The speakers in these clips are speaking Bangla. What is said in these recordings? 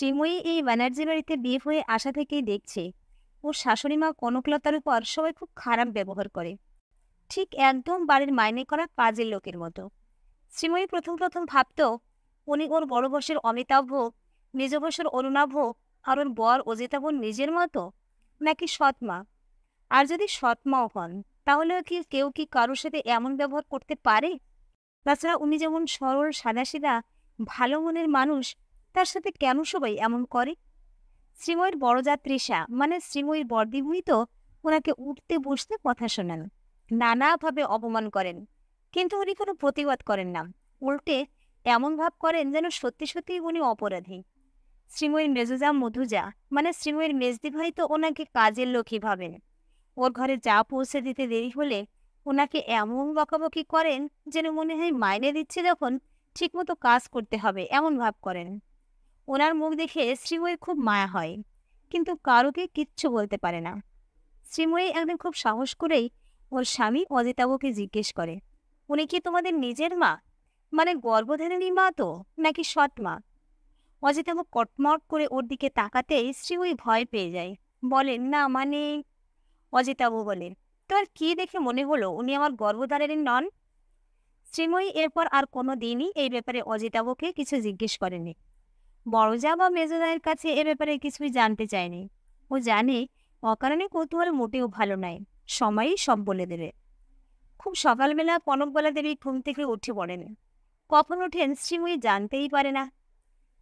শ্রীময়ী এই ব্যানার্জি বাড়িতে বিয়ে হয়ে আসা থেকেই দেখছে ওর শাশুড়ি মা কনকলতার উপর সবাই খুব খারাপ ব্যবহার করে, ঠিক একদম বাড়ির মাইনে করা কাজের লোকের মতো। শ্রীময়ী প্রথম প্রথম ভাবতো উনি ওর বড় বয়সের অমিতাভ, নিজ বয়সের অরুণাভ, আর ওর বর অজিতাভ নিজের মতো, নাকি সৎমা। আর যদি সৎমাও হন, তাহলে কি কেউ কি কারোর সাথে এমন ব্যবহার করতে পারে? তাছাড়া উনি যেমন সরল সাদাসিধা ভালো মনের মানুষ, তার সাথে কেন সবাই এমন করে? শ্রীময়ীর বড় যা তৃষা মানে শ্রীময়ীর বরদিবুড়ি তো ওনাকে উঠতে বসতে কথা শোনান, নানাভাবে অপমান করেন, কিন্তু উনি কোনো প্রতিবাদ করেন না। উল্টে এমন ভাব করেন যেন সত্যি সত্যি উনি অপরাধী। শ্রীময়ীর মেজোজা মধুজা মানে শ্রীময়ীর মেজদি ভাই তো ওনাকে কাজের লোকই ভাবেন। ওর ঘরে চা পৌঁছে দিতে দেরি হলে ওনাকে এমন বকাবকি করেন যেন মনে হয় মাইনে দিচ্ছে যখন ঠিকমতো কাজ করতে হবে এমন ভাব করেন। ওনার মুখ দেখে শ্রীময়ীর খুব মায়া হয়, কিন্তু কারোকে কিচ্ছু বলতে পারে না। শ্রীময়ী একদিন খুব সাহস করেই ওর স্বামী অজিতাবুকে জিজ্ঞেস করে, উনি কি তোমাদের নিজের মা, মানে গর্ভধারিণী মা তো, নাকি সৎ মা? অজিতাবু কটমট করে ওর দিকে তাকাতেই শ্রীময়ী ভয় পেয়ে যায়, বলেন না মানে। অজিতাবু বলেন, তোমার কি দেখে মনে হলো উনি আমার গর্ভধারিণী নন? শ্রীময়ী এরপর আর কোনো দিনই এই ব্যাপারে অজিতাবুকে কিছু জিজ্ঞেস করেনি। বড়জা বা মেজদায়ের কাছে এ ব্যাপারে কিছুই জানতে চায়নি। ও জানে অকারণে কৌতূহল মোটেও ভালো নয়, সময়ই সব বলে দেবে। খুব সকালবেলা কনকবালা দেবী ঘুম থেকে উঠে পড়েন। কখন ওঠেন শ্রীময়ী জানতেই পারে না।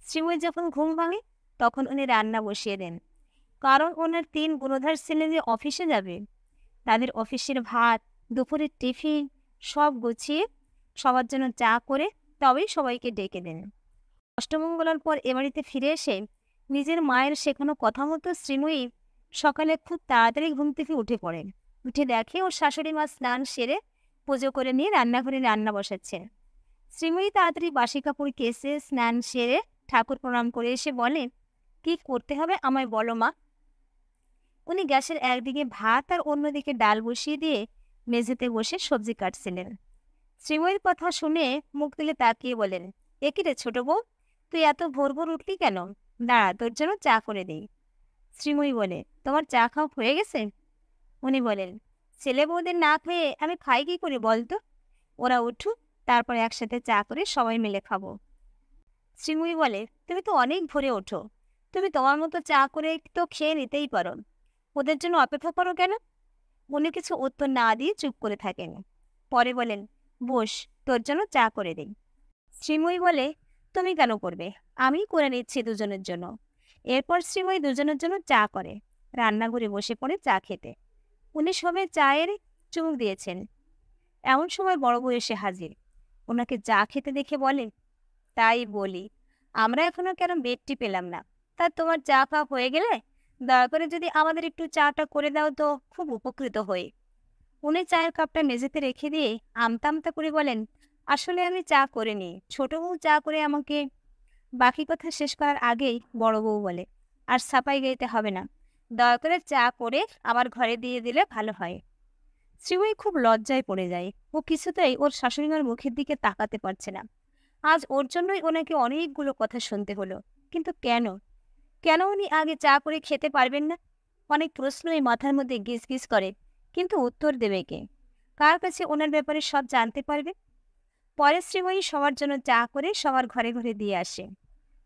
শ্রীময়ী যখন ঘুম ভাঙে তখন উনি রান্না বসিয়ে দেন, কারণ ওনার 3 গুণধর ছেলে যে অফিসে যাবে, তাদের অফিসের ভাত, দুপুরের টিফিন সব গুছিয়ে সবার জন্য চা করে তবেই সবাইকে ডেকে দেন। অষ্টমঙ্গলার পর এ বাড়িতে ফিরে এসে নিজের মায়ের শেখানো কথা মতো শ্রীময়ী সকালে খুব তাড়াতাড়ি ঘুম থেকে উঠে পড়েন। উঠে দেখে ওর শাশুড়ি মা স্নান সেরে পুজো করে নিয়ে রান্নাঘরে রান্না বসাচ্ছে। শ্রীময়ী তাড়াতাড়ি বাসি কাপড় কেসে স্নান সেরে ঠাকুর প্রণাম করে এসে বলে, কি করতে হবে আমায় বলো মা। উনি গ্যাসের একদিকে ভাত আর অন্যদিকে ডাল বসিয়ে দিয়ে মেঝেতে বসে সবজি কাটছিলেন। শ্রীময়ীর কথা শুনে মুখ তুলে তাকিয়ে বলেন, এ কি রে ছোট বউ, তুই এত ভোর ভোর উঠলি কেন? দাঁড়া, তোর জন্য চা করে দিই। শ্রীময়ী বলে, তোমার চা খাওয়া হয়ে গেছে? উনি বলেন, ছেলে বউদের না খেয়ে আমি খাই কি করে বলতো? ওরা উঠুক, তারপর একসাথে চা করে সবাই মিলে খাবো। শ্রীময়ী বলে, তুমি তো অনেক ভোরে ওঠো, তুমি তোমার মতো চা করে তো খেয়ে নিতেই পারো, ওদের জন্য অপেক্ষা করো কেন? উনি কিছু উত্তর না দিয়ে চুপ করে থাকেন। পরে বলেন, বস, তোর জন্য চা করে দিই। শ্রীময়ী বলে, তুমি কেন করবে, আমি করে নিচ্ছি দুজনের জন্য। এরপর শ্রীময়ী দুজনের জন্য চা করে রান্নাঘরে বসে পড়ে চা খেতে। উনি সবে চায়ের চুমুক দিয়েছেন, এমন সময় বড় বউ এসে হাজির। ওনাকে চা খেতে দেখে বলে, তাই বলি, আমরা এখনো কেন বেডটি পেলাম না? তা তোমার চা খাওয়া হয়ে গেলে দয়া করে যদি আমাদের একটু চাটা করে দাও তো খুব উপকৃত হই। উনি চায়ের কাপটা মেঝেতে রেখে দিয়ে আমতা আমতা করে বলেন, আসলে আমি চা করিনি, ছোট বউ চা করে আমাকে। বাকি কথা শেষ করার আগেই বড় বউ বলে, আর সাপাই গাইতে হবে না, দয়া করে চা করে আমার ঘরে দিয়ে দিলে ভালো হয়। শ্রীময়ী খুব লজ্জায় পড়ে যায়। ও কিছুতেই ওর শাশুড়িমার মুখের দিকে তাকাতে পারছে না। আজ ওর জন্যই ওনাকে অনেকগুলো কথা শুনতে হলো। কিন্তু কেন? কেন উনি আগে চা করে খেতে পারবেন না? অনেক প্রশ্নই মাথার মধ্যে গিজ গিজ করে, কিন্তু উত্তর দেবে কে? কার কাছে ওনার ব্যাপারে সব জানতে পারবে? পরে শ্রীময়ী সবার জন্য চা করে সবার ঘরে ঘরে দিয়ে আসে।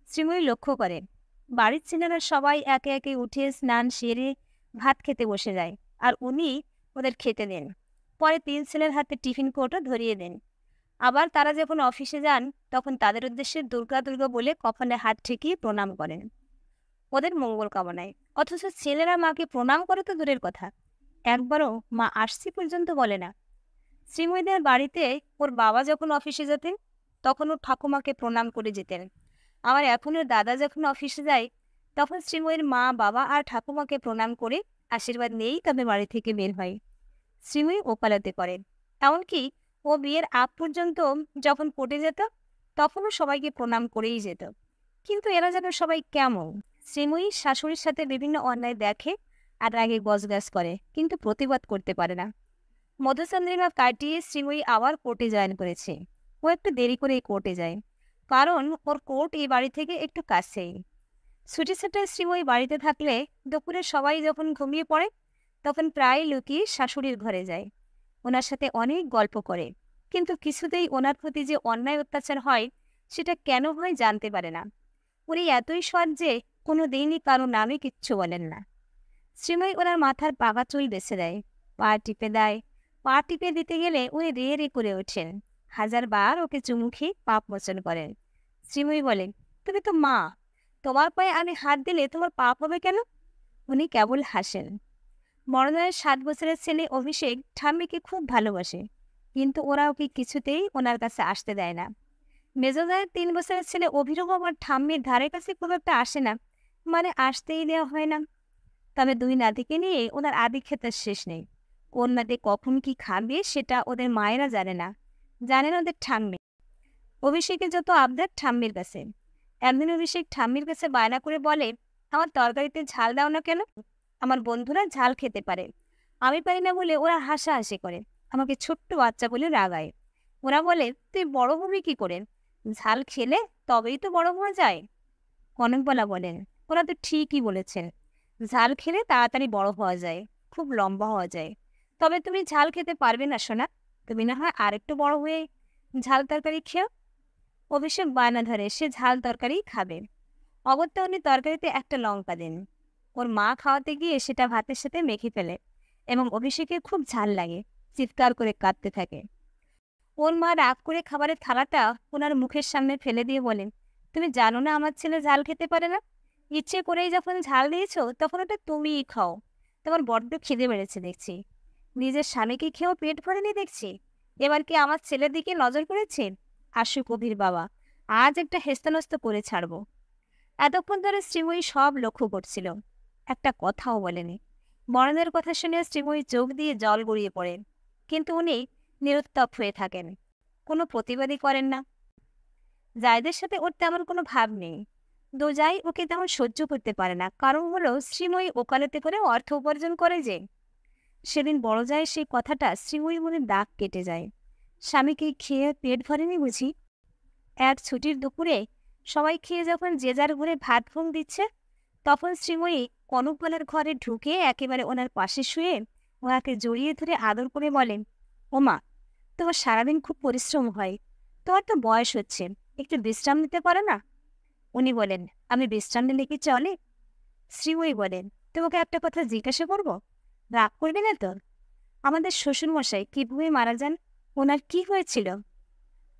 শ্রীময়ী লক্ষ্য করে বাড়ির ছেলেরা সবাই একে একে উঠে স্নান সেরে ভাত খেতে বসে যায়, আর উনি ওদের খেতে দেন। পরে 3 ছেলের হাতে টিফিন কৌটো ধরিয়ে দেন। আবার তারা যখন অফিসে যান তখন তাদের উদ্দেশ্যে দুর্গা দুর্গা বলে কপালে হাত ঠেকিয়ে প্রণাম করেন, ওদের মঙ্গল কামনায়। অথচ ছেলেরা মাকে প্রণাম করে তো দূরের কথা, একবারও মা আসছি পর্যন্ত বলে না। শ্রীময়ীদের বাড়িতে ওর বাবা যখন অফিসে যেতেন তখন ওর ঠাকুমাকে প্রণাম করে যেতেন। আবার এখন ওর দাদা যখন অফিসে যায় তখন শ্রীময়ীর মা বাবা আর ঠাকুমাকে প্রণাম করে আশীর্বাদ নিয়েই তবে বাড়ি থেকে বের হয়। শ্রীময়ী ওকালতি করেন, এমনকি ও বিয়ের আগ পর্যন্ত যখন কোর্টে যেত তখনও সবাইকে প্রণাম করেই যেত। কিন্তু এরা যেন সবাই কেমন। শ্রীময়ী শাশুড়ির সাথে বিভিন্ন অন্যায় দেখে আর রাগে গজগাজ করে, কিন্তু প্রতিবাদ করতে পারে না। মধুচন্দ্রিমা কাটিয়ে শ্রীময়ী আবার কোর্টে জয়েন করেছে। ও একটু দেরি করে কোর্টে যায়, কারণ ওর কোর্ট এই বাড়ি থেকে একটু কাছেই। ছুটি ছাটায় শ্রীময়ী বাড়িতে থাকলে দুপুরে সবাই যখন ঘুমিয়ে পড়ে তখন প্রায় লুকিয়ে শাশুড়ির ঘরে যায়, ওনার সাথে অনেক গল্প করে। কিন্তু কিছুতেই ওনার প্রতি যে অন্যায় অত্যাচার হয় সেটা কেন হয় জানতে পারে না। উনি এতই সৎ যে কোনো দিনই কারো নামে কিচ্ছু বলেন না। শ্রীময়ী ওনার মাথার পাকা চুল বেছে দেয়, পা টিপে দেয়। পা টিপে দিতে গেলে উনি রে রে করে ওঠেন। হাজারবার ওকে চুমু খেয়ে পাপ মোচন করেন। শ্রীময়ী বলেন, তুমি তো মা, তোমার পায়ে আমি হাত দিলে তোমার পাপ হবে কেন? উনি কেবল হাসেন। মরণের 7 বছরের ছেলে অভিষেক ঠাম্মিকে খুব ভালোবাসে, কিন্তু ওরা ওকে কিছুতেই ওনার কাছে আসতে দেয় না। মেজোদায়ের 3 বছরের ছেলে অভিরূপ আমার ঠাম্মির ধারে কাছে খুব একটা আসে না, মানে আসতেই দেওয়া হয় না। তবে 2 নাতিকে নিয়ে ওনার আদিক্ষেতার শেষ নেই। কোন নাতি কখন কি খাবে সেটা ওদের মায়েরা জানে না, জানেন ওদের ঠাম্মি। অভিষেকের যত আবদার ঠাম্মির কাছে। একদিন অভিষেক ঠাম্মির কাছে বায়না করে বলে, আমার তরকারিতে ঝাল দাও না কেন? আমার বন্ধুরা ঝাল খেতে পারে, আমি পারি না বলে ওরা হাসাহাসি করে, আমাকে ছোট্ট বাচ্চা বলে রাগায়। ওরা বলে, তুই বড় হবি কি করে? ঝাল খেলে তবেই তো বড় হওয়া যায়। কনকবালা বলেন, ওরা তো ঠিকই বলেছেন, ঝাল খেলে তাড়াতাড়ি বড় হওয়া যায়, খুব লম্বা হওয়া যায়। তবে তুমি ঝাল খেতে পারবে না সোনা, তুমি না হয় আরেকটু বড় হয়ে ঝাল তরকারি খেও। অভিষেক বায়না ধরে সে ঝাল তরকারি খাবে। অগত্যা উনি তরকারিতে একটা লঙ্কা দেন। ওর মা খাওয়াতে গিয়ে সেটা ভাতের সাথে মেখে ফেলে এবং অভিষেকের খুব ঝাল লাগে, চিৎকার করে কাঁদতে থাকে। ওর মা রাগ করে খাবারের থালাটা ওনার মুখের সামনে ফেলে দিয়ে বলেন, তুমি জানো না আমার ছেলে ঝাল খেতে পারে না? ইচ্ছে করেই যখন ঝাল দিয়েছো তখন ওটা তুমিই খাও। তোমার বড্ড খিদে বেড়েছে দেখছি, নিজের স্বামীকে খেয়েও পেট ভরেনি দেখছি, এবার কি আমার ছেলের দিকে নজর করেছে? আসুক অভির বাবা, আজ একটা হেস্তনস্ত করে ছাড়বো। এতক্ষণ ধরে শ্রীময়ী সব লক্ষ্য করছিল, একটা কথাও বলেনি। মরণের কথা শুনে শ্রীময়ী চোখ দিয়ে জল গড়িয়ে পড়েন, কিন্তু উনি নিরুত্তর হয়ে থাকেন, কোনো প্রতিবাদই করেন না। জায়দের সাথে ওর তেমন কোনো ভাব নেই। দোজাই ওকে তেমন সহ্য করতে পারে না, কারণ হলো শ্রীময়ী ওকালতি করে অর্থ উপার্জন করে যে। সেদিন বড় যায় সেই কথাটা শ্রীময়ীর মনে দাগ কেটে যায়। স্বামীকে খেয়ে পেট ভরেনি বুঝি? এক ছুটির দুপুরে সবাই খেয়ে যখন যে যার ঘরে ভাত ঘুম দিচ্ছে, তখন শ্রীময়ী কনকবালার ঘরে ঢুকে একেবারে ওনার পাশে শুয়ে ওনাকে জড়িয়ে ধরে আদর করে বলেন, ওমা, তোমার সারাদিন খুব পরিশ্রম হয়, তোমার তো বয়স হচ্ছে, একটু বিশ্রাম নিতে পারো না? উনি বলেন, আমি বিশ্রাম নিলে কি চলে? শ্রীময়ী বলেন, তোমাকে একটা কথা জিজ্ঞাসা করব, রাগ করবে না তো? আমাদের শ্বশুরমশাই কিভাবে মারা যান, ওনার কি হয়েছিল?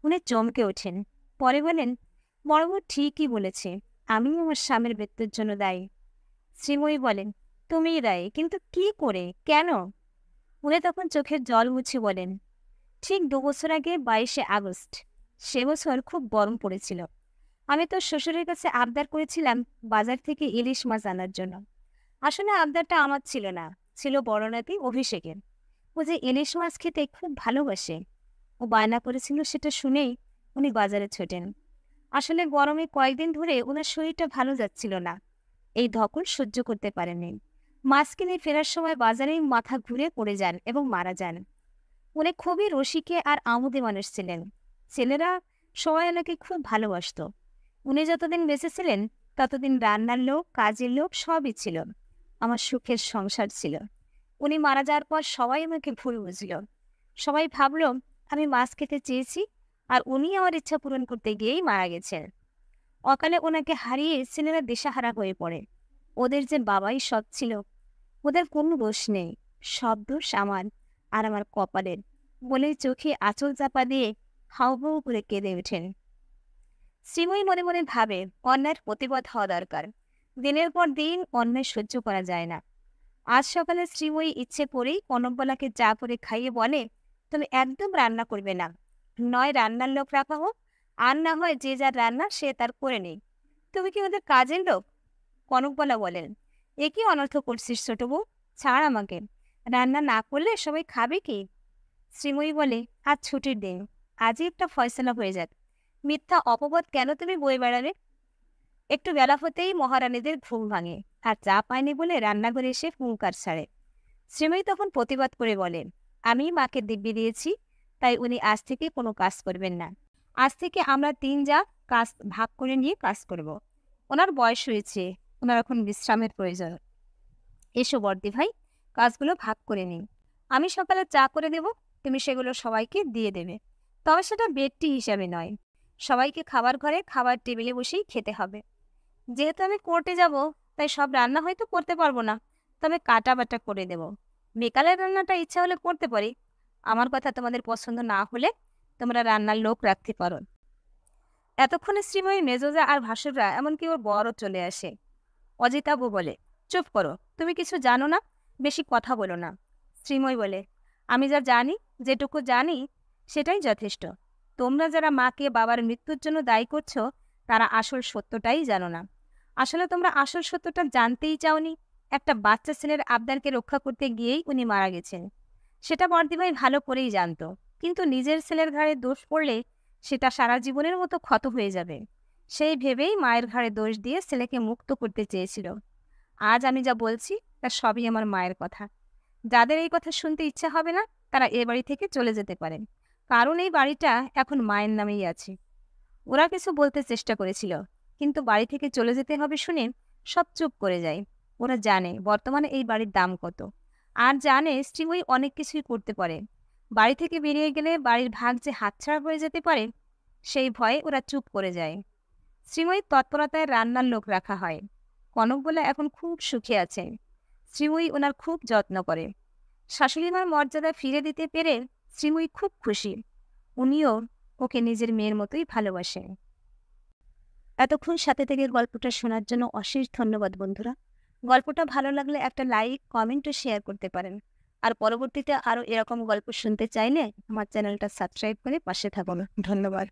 উনি চমকে ওঠেন, পরে বলেন, বড়বু ঠিকই বলেছে, আমি আমার স্বামীর মৃত্যুর জন্য দায়ী। শ্রীময়ী বলেন, তুমিই দায়ী, কিন্তু কি করে, কেন? উনি তখন চোখের জল মুছে বলেন, ঠিক 2 বছর আগে 22শে আগস্ট, সে বছর খুব গরম পড়েছিল। আমি তো শ্বশুরের কাছে আবদার করেছিলাম বাজার থেকে ইলিশ মাছ আনার জন্য। আসলে আবদারটা আমার ছিল না, ছিল বড় নাতি অভিষেকের। ও যে ইলিশ মাছ খেতে খুব ভালোবাসে, ও বায়না করেছিল, সেটা শুনেই উনি বাজারে ছোটেন। আসলে গরমে কয়েকদিন ধরে ওনার শরীরটা ভালো যাচ্ছিল না, এই ধকল সহ্য করতে পারেননি। মাছ কিনে ফেরার সময় বাজারেই মাথা ঘুরে পড়ে যান এবং মারা যান। উনি খুবই রসিকে আর আমোদে মানুষ ছিলেন। ছেলেরা সবাই ওনাকে খুব ভালোবাসতো। উনি যতদিন বেঁচে ছিলেন ততদিন রান্নার লোক, কাজের লোক সবই ছিল, আমার সুখের সংসার ছিল। উনি মারা যাওয়ার পর সবাই আমাকে ভুল বুঝল। সবাই ভাবল আমি মাছ খেতে চেয়েছি, আর উনি আমার ইচ্ছা পূরণ করতে গিয়েই মারা গেছেন। অকালে ওনাকে হারিয়ে ছেলেরা দিশাহারা হয়ে পড়ে। ওদের যে বাবাই সৎ ছিল, ওদের কোনো দোষ নেই, সব দোষ আমার আর আমার কপালের, বলেই চোখে আঁচল চাপা দিয়ে হাউমাউ করে কেঁদে ওঠেন। শ্রীময়ী মনে মনে ভাবে, অন্যায়ের প্রতিবাদ হওয়া দরকার, দিনের পর দিন অন্যায় সহ্য করা যায় না। আজ সকালে শ্রীময়ী ইচ্ছে করেই কনকবালাকে চা করে খাইয়ে বলে, তুমি একদম রান্না করবে না, নয় রান্নার লোক রাখা হোক, আর না হয় যে যার রান্না সে তার করে নেই। তুমি কি ওদের কাজের লোক? কনকবালা বলেন, এ কি অনর্থ করছিস ছোট বউ, ছাড় আমাকে, রান্না না করলে সবাই খাবে কি? শ্রীময়ী বলে, আজ ছুটির দিন, আজই একটা ফয়সলা হয়ে যাক, মিথ্যা অপবাদ কেন তুমি বয়ে বেড়াবে? একটু বেলা হতেই মহারানীদের ঘুম ভাঙে, আর চা পায়নি বলে রান্নাঘরে এসে হুঙ্কার ছাড়ে। শ্রীময়ী তখন প্রতিবাদ করে বলেন, আমি মাকে দিব্যি দিয়েছি, তাই উনি আজ থেকে কোনো কাজ করবেন না। আজ থেকে আমরা 3 যা কাজ ভাগ করে নিয়ে কাজ করব। ওনার বয়স হয়েছে, ওনার এখন বিশ্রামের প্রয়োজন। এসো বর্দি ভাই, কাজগুলো ভাগ করে নিই। আমি সকালে চা করে দেব, তুমি সেগুলো সবাইকে দিয়ে দেবে। তবে সেটা বেডটি হিসাবে নয়, সবাইকে খাবার ঘরে খাবার টেবিলে বসেই খেতে হবে। যেহেতু আমি কোর্টে যাব, তাই সব রান্না হয়তো করতে পারবো না, তবে কাটা বাটা করে দেব। বিকালের রান্নাটা ইচ্ছা হলে করতে পারি। আমার কথা তোমাদের পছন্দ না হলে তোমরা রান্নার লোক রাখতে পারো। এতক্ষণে শ্রীময়ী, মেজোজা আর ভাসুররা, এমনকি ওর বড়ও চলে আসে। অজিতাবু বলে, চুপ করো, তুমি কিছু জানো না, বেশি কথা বলো না। শ্রীময়ী বলে, আমি যা জানি, যেটুকু জানি সেটাই যথেষ্ট। তোমরা যারা মাকে বাবার মৃত্যুর জন্য দায়ী করছো, তারা আসল সত্যটাই জানো না। আসলে তোমরা আসল সত্যটা জানতেই চাওনি। একটা বাচ্চা ছেলের আবদারকে রক্ষা করতে গিয়েই উনি মারা গেছেন। সেটা বর্দিভাই ভালো করেই জানতো, কিন্তু নিজের ছেলের ঘাড়ে দোষ পড়লে সেটা সারা জীবনের মতো ক্ষত হয়ে যাবে। সেই ভেবেই মায়ের ঘাড়ে দোষ দিয়ে ছেলেকে মুক্ত করতে চেয়েছিল। আজ আমি যা বলছি তা সবই আমার মায়ের কথা। যাদের এই কথা শুনতে ইচ্ছা হবে না, তারা এ বাড়ি থেকে চলে যেতে পারেন, কারণ এই বাড়িটা এখন মায়ের নামেই আছে। ওরা কিছু বলতে চেষ্টা করেছিল, কিন্তু বাড়ি থেকে চলে যেতে হবে শুনে সব চুপ করে যায়। ওরা জানে বর্তমানে এই বাড়ির দাম কত, আর জানে শ্রীময়ী অনেক কিছুই করতে পারে। বাড়ি থেকে বেরিয়ে গেলে বাড়ির ভাগ যে হাতছাড়া হয়ে যেতে পারে, সেই ভয়ে ওরা চুপ করে যায়। শ্রীময়ীর তৎপরতায় রান্নার লোক রাখা হয়। কনক বলে এখন খুব সুখে আছে। শ্রীময়ী ওনার খুব যত্ন করে। শাশুড়িমার মর্যাদা ফিরে দিতে পেরে শ্রীময়ী খুব খুশি। উনিও ওকে নিজের মেয়ের মতোই ভালোবাসেন। এতক্ষণ সাথে থেকে গল্পটা শোনার জন্য অশেষ ধন্যবাদ বন্ধুরা। গল্পটা ভালো লাগলে একটা লাইক, কমেন্ট ও শেয়ার করতে পারেন। আর পরবর্তীতে আরও এরকম গল্প শুনতে চাইলে আমার চ্যানেলটা সাবস্ক্রাইব করে পাশে থাকুন। ধন্যবাদ।